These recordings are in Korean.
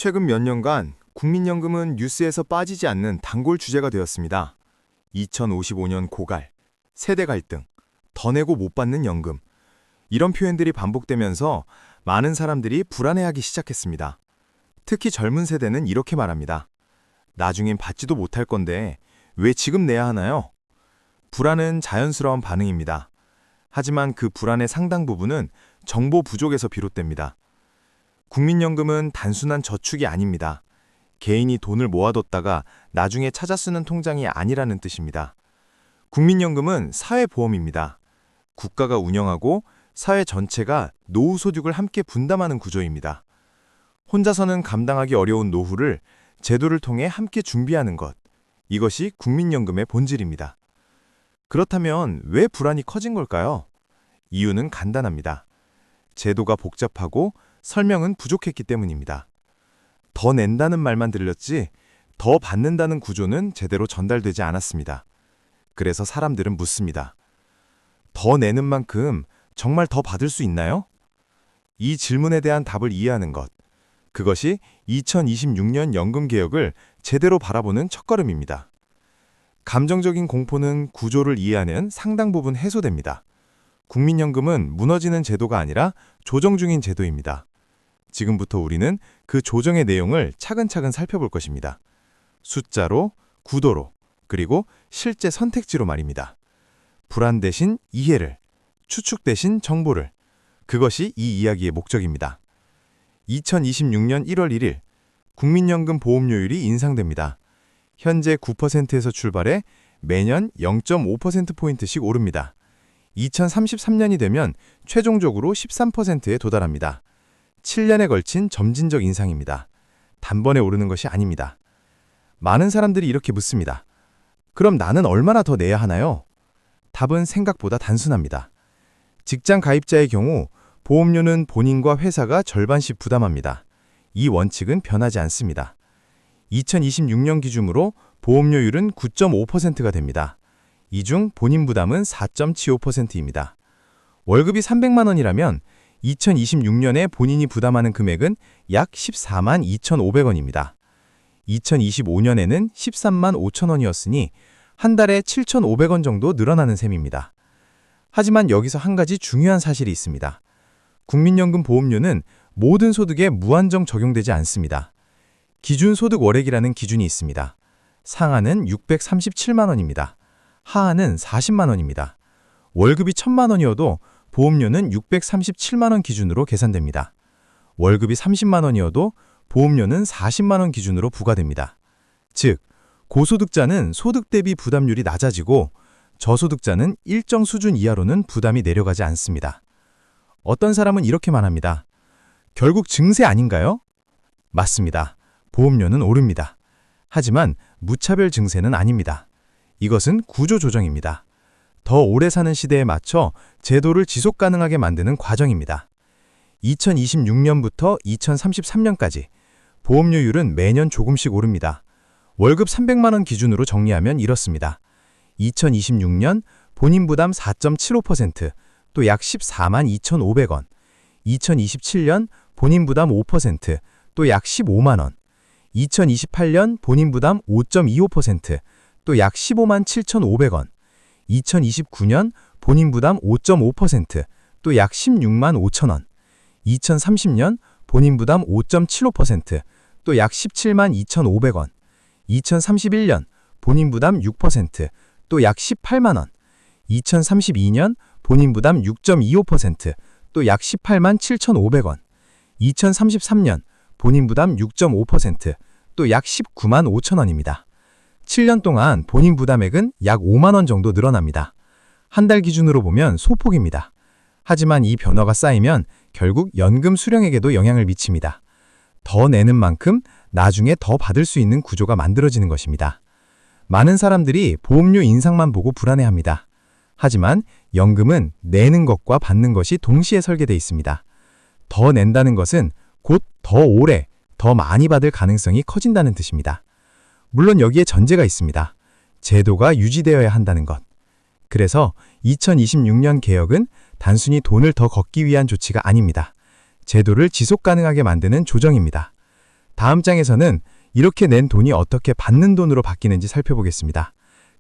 최근 몇 년간 국민연금은 뉴스에서 빠지지 않는 단골 주제가 되었습니다. 2055년 고갈, 세대 갈등, 더 내고 못 받는 연금. 이런 표현들이 반복되면서 많은 사람들이 불안해하기 시작했습니다. 특히 젊은 세대는 이렇게 말합니다. 나중엔 받지도 못할 건데 왜 지금 내야 하나요? 불안은 자연스러운 반응입니다. 하지만 그 불안의 상당 부분은 정보 부족에서 비롯됩니다. 국민연금은 단순한 저축이 아닙니다. 개인이 돈을 모아뒀다가 나중에 찾아 쓰는 통장이 아니라는 뜻입니다. 국민연금은 사회보험입니다. 국가가 운영하고 사회 전체가 노후 소득을 함께 분담하는 구조입니다. 혼자서는 감당하기 어려운 노후를 제도를 통해 함께 준비하는 것, 이것이 국민연금의 본질입니다. 그렇다면 왜 불안이 커진 걸까요? 이유는 간단합니다. 제도가 복잡하고 설명은 부족했기 때문입니다. 더 낸다는 말만 들렸지 더 받는다는 구조는 제대로 전달되지 않았습니다. 그래서 사람들은 묻습니다. 더 내는 만큼 정말 더 받을 수 있나요? 이 질문에 대한 답을 이해하는 것, 그것이 2026년 연금개혁을 제대로 바라보는 첫걸음입니다. 감정적인 공포는 구조를 이해하는 상당 부분 해소됩니다. 국민연금은 무너지는 제도가 아니라 조정 중인 제도입니다. 지금부터 우리는 그 조정의 내용을 차근차근 살펴볼 것입니다. 숫자로, 구도로, 그리고 실제 선택지로 말입니다. 불안 대신 이해를, 추측 대신 정보를, 그것이 이 이야기의 목적입니다. 2026년 1월 1일, 국민연금 보험료율이 인상됩니다. 현재 9%에서 출발해 매년 0.5%포인트씩 오릅니다. 2033년이 되면 최종적으로 13%에 도달합니다. 7년에 걸친 점진적 인상입니다. 단번에 오르는 것이 아닙니다. 많은 사람들이 이렇게 묻습니다. 그럼 나는 얼마나 더 내야 하나요? 답은 생각보다 단순합니다. 직장 가입자의 경우 보험료는 본인과 회사가 절반씩 부담합니다. 이 원칙은 변하지 않습니다. 2026년 기준으로 보험료율은 9.5%가 됩니다. 이 중 본인 부담은 4.75%입니다. 월급이 300만 원이라면 2026년에 본인이 부담하는 금액은 약 14만 2,500원입니다. 2025년에는 13만 5천 원이었으니 한 달에 7,500원 정도 늘어나는 셈입니다. 하지만 여기서 한 가지 중요한 사실이 있습니다. 국민연금 보험료는 모든 소득에 무한정 적용되지 않습니다. 기준소득 월액이라는 기준이 있습니다. 상한은 637만 원입니다. 하한은 40만 원입니다. 월급이 1,000만 원이어도 보험료는 637만 원 기준으로 계산됩니다. 월급이 30만 원이어도 보험료는 40만 원 기준으로 부과됩니다. 즉, 고소득자는 소득 대비 부담률이 낮아지고 저소득자는 일정 수준 이하로는 부담이 내려가지 않습니다. 어떤 사람은 이렇게 말합니다. 결국 증세 아닌가요? 맞습니다. 보험료는 오릅니다. 하지만 무차별 증세는 아닙니다. 이것은 구조조정입니다. 더 오래 사는 시대에 맞춰 제도를 지속 가능하게 만드는 과정입니다. 2026년부터 2033년까지 보험료율은 매년 조금씩 오릅니다. 월급 300만 원 기준으로 정리하면 이렇습니다. 2026년 본인 부담 4.75%, 또 약 14만 2,500원. 2027년 본인 부담 5%, 또 약 15만 원. 2028년 본인 부담 5.25%, 또 약 15만 7,500원. 2029년 본인 부담 5.5%, 또 약 16만 5천 원. 2030년 본인 부담 5.75%, 또 약 17만 2,500원. 2031년 본인 부담 6%, 또 약 18만 원. 2032년 본인 부담 6.25%, 또 약 18만 7,500원. 2033년 본인 부담 6.5%, 또 약 19만 5천 원입니다. 7년 동안 본인 부담액은 약 5만 원 정도 늘어납니다. 한 달 기준으로 보면 소폭입니다. 하지만 이 변화가 쌓이면 결국 연금 수령액에도 영향을 미칩니다. 더 내는 만큼 나중에 더 받을 수 있는 구조가 만들어지는 것입니다. 많은 사람들이 보험료 인상만 보고 불안해합니다. 하지만 연금은 내는 것과 받는 것이 동시에 설계되어 있습니다. 더 낸다는 것은 곧 더 오래, 더 많이 받을 가능성이 커진다는 뜻입니다. 물론 여기에 전제가 있습니다. 제도가 유지되어야 한다는 것. 그래서 2026년 개혁은 단순히 돈을 더 걷기 위한 조치가 아닙니다. 제도를 지속 가능하게 만드는 조정입니다. 다음 장에서는 이렇게 낸 돈이 어떻게 받는 돈으로 바뀌는지 살펴보겠습니다.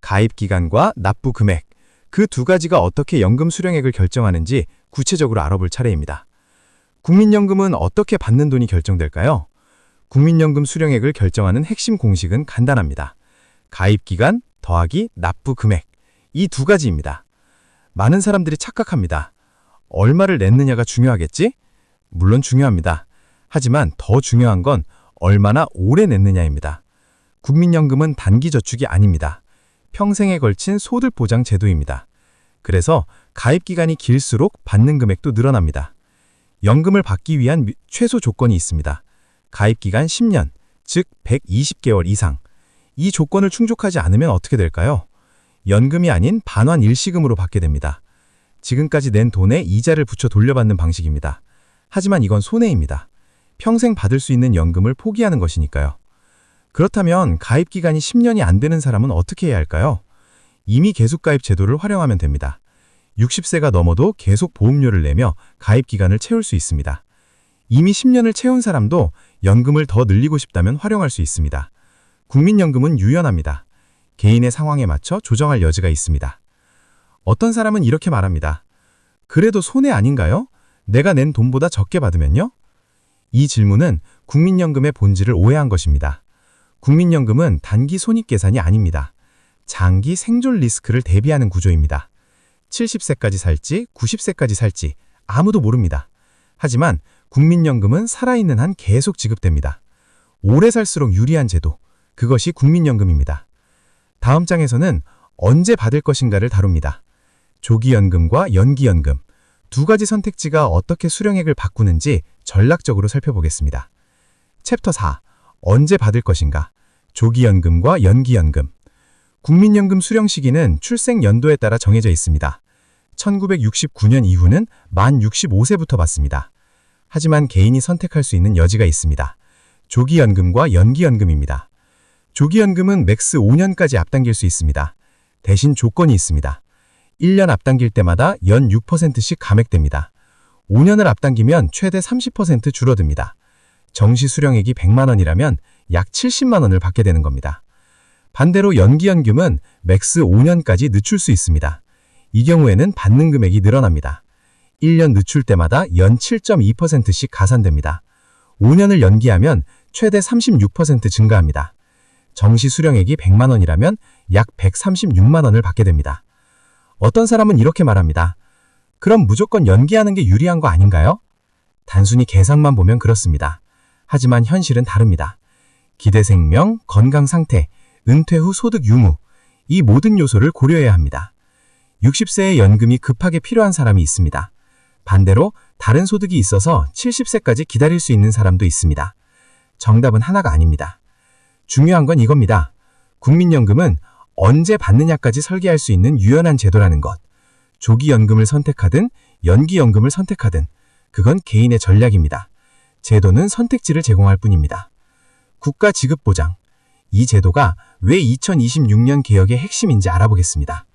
가입 기간과 납부 금액, 그 두 가지가 어떻게 연금 수령액을 결정하는지 구체적으로 알아볼 차례입니다. 국민연금은 어떻게 받는 돈이 결정될까요? 국민연금 수령액을 결정하는 핵심 공식은 간단합니다. 가입 기간 더하기 납부 금액, 이 두 가지입니다. 많은 사람들이 착각합니다. 얼마를 냈느냐가 중요하겠지? 물론 중요합니다. 하지만 더 중요한 건 얼마나 오래 냈느냐입니다. 국민연금은 단기 저축이 아닙니다. 평생에 걸친 소득 보장 제도입니다. 그래서 가입 기간이 길수록 받는 금액도 늘어납니다. 연금을 받기 위한 최소 조건이 있습니다. 가입 기간 10년, 즉 120개월 이상. 이 조건을 충족하지 않으면 어떻게 될까요? 연금이 아닌 반환 일시금으로 받게 됩니다. 지금까지 낸 돈에 이자를 붙여 돌려받는 방식입니다. 하지만 이건 손해입니다. 평생 받을 수 있는 연금을 포기하는 것이니까요. 그렇다면 가입 기간이 10년이 안 되는 사람은 어떻게 해야 할까요? 이미 계속가입 제도를 활용하면 됩니다. 60세가 넘어도 계속 보험료를 내며 가입 기간을 채울 수 있습니다. 이미 10년을 채운 사람도 연금을 더 늘리고 싶다면 활용할 수 있습니다. 국민연금은 유연합니다. 개인의 상황에 맞춰 조정할 여지가 있습니다. 어떤 사람은 이렇게 말합니다. 그래도 손해 아닌가요? 내가 낸 돈보다 적게 받으면요? 이 질문은 국민연금의 본질을 오해한 것입니다. 국민연금은 단기 손익계산이 아닙니다. 장기 생존 리스크를 대비하는 구조입니다. 70세까지 살지 90세까지 살지 아무도 모릅니다. 하지만 국민연금은 살아있는 한 계속 지급됩니다. 오래 살수록 유리한 제도, 그것이 국민연금입니다. 다음 장에서는 언제 받을 것인가를 다룹니다. 조기연금과 연기연금, 두 가지 선택지가 어떻게 수령액을 바꾸는지 전략적으로 살펴보겠습니다. 챕터 4. 언제 받을 것인가? 조기연금과 연기연금. 국민연금 수령 시기는 출생 연도에 따라 정해져 있습니다. 1969년 이후는 만 65세부터 받습니다. 하지만 개인이 선택할 수 있는 여지가 있습니다. 조기연금과 연기연금입니다. 조기연금은 맥스 5년까지 앞당길 수 있습니다. 대신 조건이 있습니다. 1년 앞당길 때마다 연 6%씩 감액됩니다. 5년을 앞당기면 최대 30% 줄어듭니다. 정시 수령액이 100만 원이라면 약 70만 원을 받게 되는 겁니다. 반대로 연기연금은 맥스 5년까지 늦출 수 있습니다. 이 경우에는 받는 금액이 늘어납니다. 1년 늦출 때마다 연 7.2%씩 가산됩니다. 5년을 연기하면 최대 36% 증가합니다. 정시 수령액이 100만 원이라면 약 136만 원을 받게 됩니다. 어떤 사람은 이렇게 말합니다. 그럼 무조건 연기하는 게 유리한 거 아닌가요? 단순히 계산만 보면 그렇습니다. 하지만 현실은 다릅니다. 기대 생명, 건강 상태, 은퇴 후 소득 유무, 이 모든 요소를 고려해야 합니다. 60세에 연금이 급하게 필요한 사람이 있습니다. 반대로 다른 소득이 있어서 70세까지 기다릴 수 있는 사람도 있습니다. 정답은 하나가 아닙니다. 중요한 건 이겁니다. 국민연금은 언제 받느냐까지 설계할 수 있는 유연한 제도라는 것. 조기연금을 선택하든 연기연금을 선택하든 그건 개인의 전략입니다. 제도는 선택지를 제공할 뿐입니다. 국가 지급보장. 이 제도가 왜 2026년 개혁의 핵심인지 알아보겠습니다.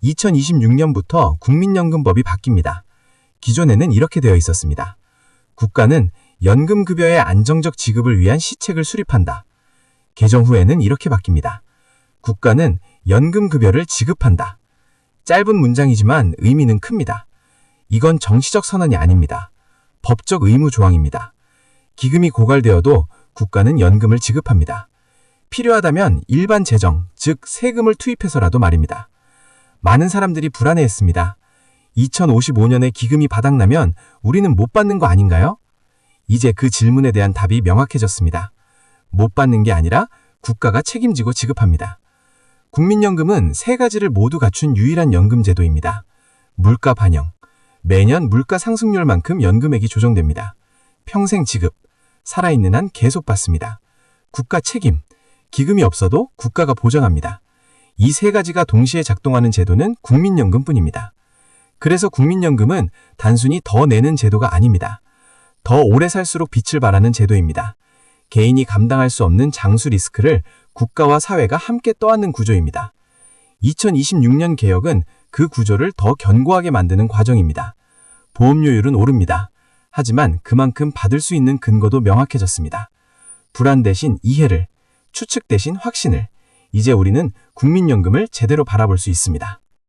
2026년부터 국민연금법이 바뀝니다. 기존에는 이렇게 되어 있었습니다. 국가는 연금급여의 안정적 지급을 위한 시책을 수립한다. 개정 후에는 이렇게 바뀝니다. 국가는 연금급여를 지급한다. 짧은 문장이지만 의미는 큽니다. 이건 정치적 선언이 아닙니다. 법적 의무 조항입니다. 기금이 고갈되어도 국가는 연금을 지급합니다. 필요하다면 일반 재정, 즉 세금을 투입해서라도 말입니다. 많은 사람들이 불안해했습니다. 2055년에 기금이 바닥나면 우리는 못 받는 거 아닌가요? 이제 그 질문에 대한 답이 명확해졌습니다. 못 받는 게 아니라 국가가 책임지고 지급합니다. 국민연금은 세 가지를 모두 갖춘 유일한 연금 제도입니다. 물가 반영. 매년 물가 상승률만큼 연금액이 조정됩니다. 평생 지급. 살아있는 한 계속 받습니다. 국가 책임. 기금이 없어도 국가가 보장합니다. 이 세 가지가 동시에 작동하는 제도는 국민연금뿐입니다. 그래서 국민연금은 단순히 더 내는 제도가 아닙니다. 더 오래 살수록 빛을 발하는 제도입니다. 개인이 감당할 수 없는 장수 리스크를 국가와 사회가 함께 떠안는 구조입니다. 2026년 개혁은 그 구조를 더 견고하게 만드는 과정입니다. 보험료율은 오릅니다. 하지만 그만큼 받을 수 있는 근거도 명확해졌습니다. 불안 대신 이해를, 추측 대신 확신을, 이제 우리는 국민연금을 제대로 바라볼 수 있습니다.